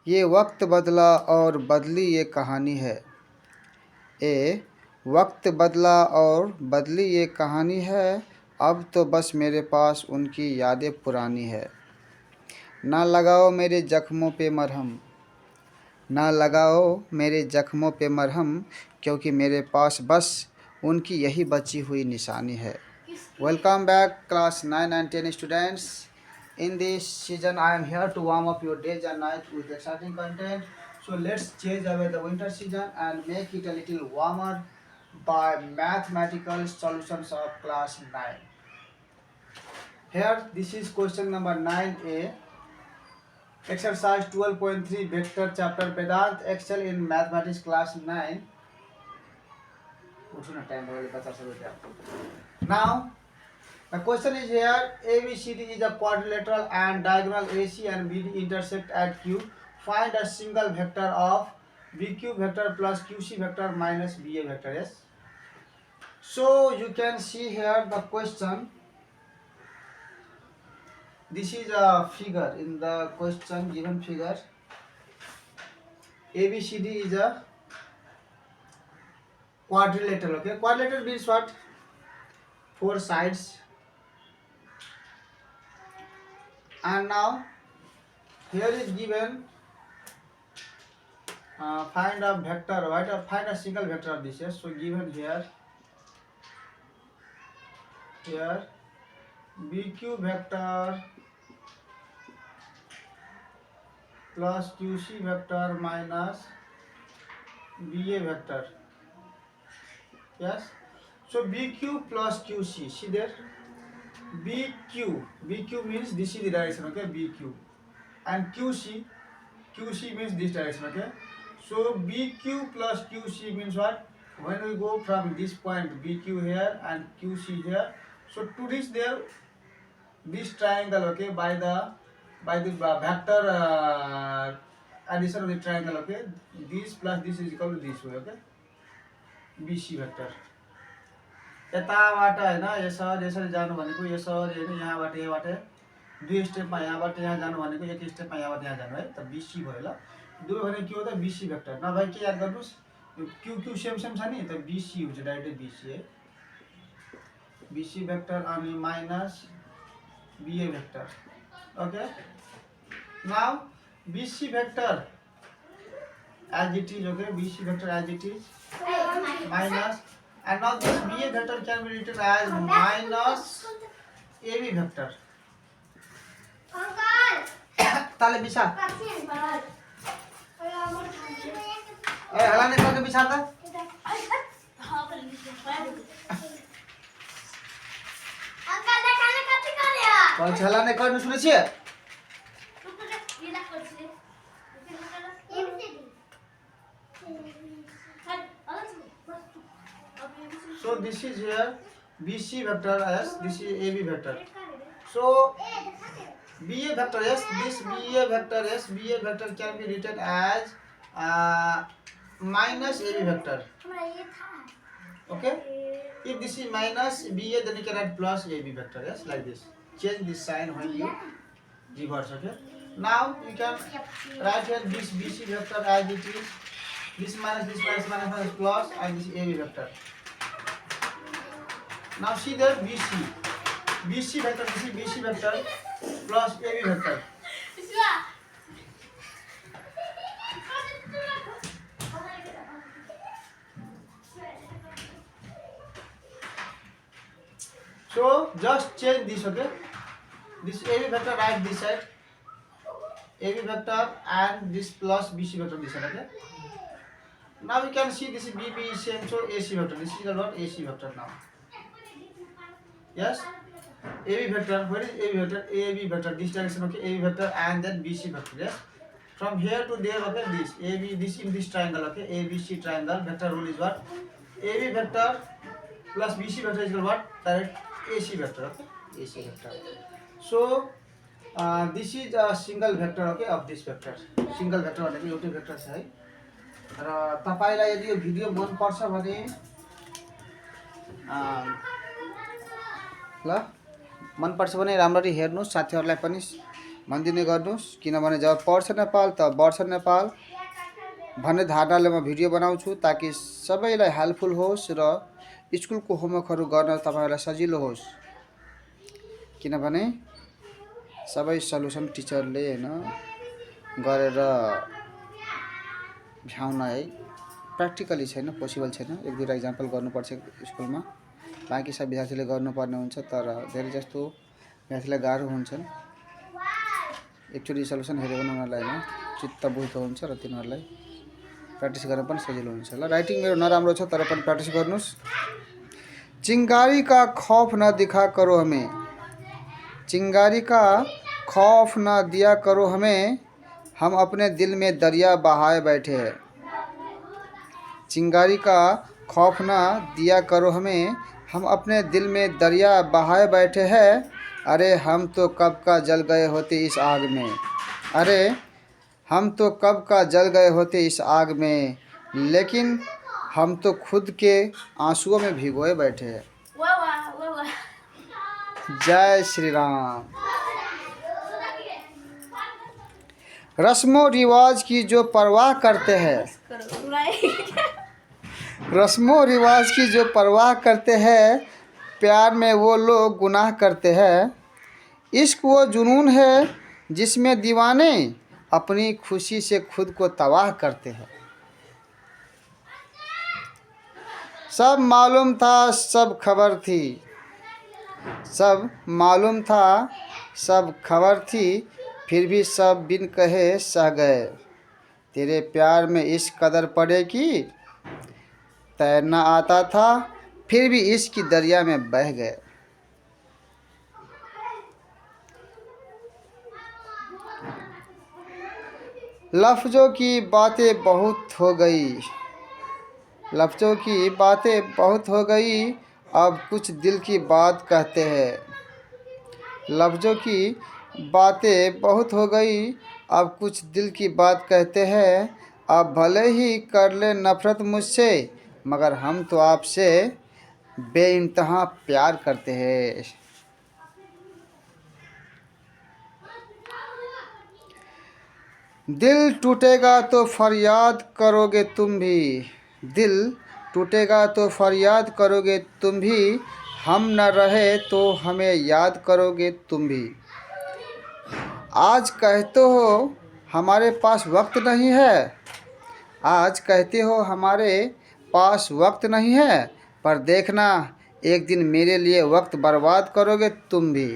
ये वक्त बदला और बदली ये कहानी है। वक्त बदला और बदली ये कहानी है। अब तो बस मेरे पास उनकी यादें पुरानी है। ना लगाओ मेरे ज़ख्मों पे मरहम, ना लगाओ मेरे ज़ख्मों पे मरहम, क्योंकि मेरे पास बस उनकी यही बची हुई निशानी है। Welcome back class 9 and 10 students. In this season I am here to warm up your days and nights with exciting content. So let's chase away the winter season and make it a little warmer by mathematical solutions of class 9. Here this is question number 9a. Exercise 12.3 Vector Chapter Vedant Excel in Mathematics Class 9. Now the question is here: ABCD is a quadrilateral and diagonal AC and BD intersect at Q. Find a single vector of BQ vector plus QC vector minus BA vector. Yes. So you can see here the question. This is a figure in the question, given figure. ABCD is a quadrilateral. Okay, quadrilateral means what? 4 sides. And now here is given find a vector, right? Or find a single vector of this. Yes. So given here BQ vector plus QC vector minus BA vector. Yes. So BQ plus QC. See there. BQ means this is the direction. Okay. BQ and QC means this direction. Okay. So BQ plus QC means what? When we go from this point BQ here and QC here, so to reach there this triangle, okay, by the vector addition of the triangle, okay, this plus this is equal to this way, okay, BC vector. यताबाट हैन यसरी जानु भनेको यसरी हैन, यहाँबाट यहाँबाट दुई स्टेपमा यहाँबाट यहाँ जानु भनेको एक स्टेपमा यहाँबाट यहाँ जानु है, त BC भयो ल। दुई भने के हो त BC भेक्टर। नभए के याद गर्नुस्, यो QQ सेम छ नि, त BC हुन्छ, डाइरेक्ट BC है। BC भेक्टर अनि minus BA vector. Okay. Now BC vector as it is, okay. BC vector as it is minus, and now this BA vector can be written as minus AB vector. ताले बिछा। ए हला नहीं करके बिछा था। हला नहीं करने सुने छिए? So this is here BC vector as this is AB vector. So BA vector S, this BA vector can be written as minus AB vector. Okay. If this is minus BA, then you can add plus AB vector. Yes, like this. Change this sign when you reverse. Okay. Now you can write here this BC vector as it is. This minus plus, and this AB vector. Now see there BC vector. This is BC vector plus AB vector. So just change this, okay. This AB vector write this side, AB vector, and this plus BC vector this side, okay. Now we can see this is BB is same, so AC vector. This is what AC vector now. Yes, AB vector. Where is AB vector? AB vector. This direction, okay. AB vector and then BC vector. Yes. From here to there, okay. This AB, this in this triangle, okay. ABC triangle. Vector rule is what? AB vector plus BC vector is what? Direct AC vector, okay. AC vector. So this is a single vector, okay, of this vector. Single vector भनेको एउटै vector छ है। र तपाईलाई यदि यो video मन पर्छ भने ल मन पर्छ भने राम्ररी हेर्नुस्, साथीहरुलाई पनि मनदिने गर्नुहोस्, किनभने जब पढ्छ नेपाल त बढ्छ नेपाल भन्ने धारणाले म भिडियो बनाउँछु ताकि सबैलाई हेल्पफुल होस् र स्कुलको होमवर्कहरू गर्न तपाईँहरूलाई सजिलो होस्। किनभने सबै सल्युसन टिचरले गरेर भ्याउन है प्र्याक्टिकली छैन, पोसिबल छैन। एक दुईवटा इक्जाम्पल गर्नुपर्छ स्कुलमा, बाँकी सब विद्यार्थीले गर्नुपर्ने हुन्छ। तर धेरै जस्तो विद्यार्थीलाई गाह्रो हुन्छन्। एकचोटि सल्युसन हेऱ्यो भने उनीहरूलाई चित्त बुझ्दो हुन्छ र तिनीहरूलाई प्र्याक्टिस गर्न पनि सजिलो हुन्छ। ल, राइटिङ मेरो नराम्रो छ तर पनि प्र्याक्टिस गर्नुहोस्। चिंगारी का खौफ न दिखा करो हमें, चिंगारी का खौफ न दिया करो हमें, हम अपने दिल में दरिया बहाए बैठे हैं। चिंगारी का खौफ न दिया करो हमें, हम अपने दिल में दरिया बहाए बैठे हैं। अरे हम तो कब का जल गए होते इस आग में, अरे हम तो कब का जल गए होते इस आग में, लेकिन हम तो खुद के आंसुओं में भिगोए बैठे हैं। जय श्री राम। रस्मों रिवाज की जो परवाह करते हैं, रस्मों रिवाज की जो परवाह करते हैं, प्यार में वो लोग गुनाह करते हैं। इश्क वो जुनून है जिसमें दीवाने अपनी खुशी से खुद को तबाह करते हैं। सब मालूम था, सब खबर थी, सब मालूम था, सब खबर थी, फिर भी सब बिन कहे सह गए। तेरे प्यार में इस कदर पड़े कि तैरना आता था, फिर भी इश्क की दरिया में बह गए। लफ्ज़ों की बातें बहुत हो गई, लफ्ज़ों की बातें बहुत हो गई, अब कुछ दिल की बात कहते हैं। लफ्ज़ों की बातें बहुत हो गई, अब कुछ दिल की बात कहते हैं। अब भले ही कर ले नफ़रत मुझसे, मगर हम तो आपसे बेइंतहा प्यार करते हैं। दिल टूटेगा तो फरियाद करोगे तुम भी, दिल टूटेगा तो फरियाद करोगे तुम भी, हम न रहे तो हमें याद करोगे तुम भी। आज कहते हो हमारे पास वक्त नहीं है, आज कहते हो हमारे पास वक्त नहीं है, पर देखना एक दिन मेरे लिए वक्त बर्बाद करोगे तुम भी।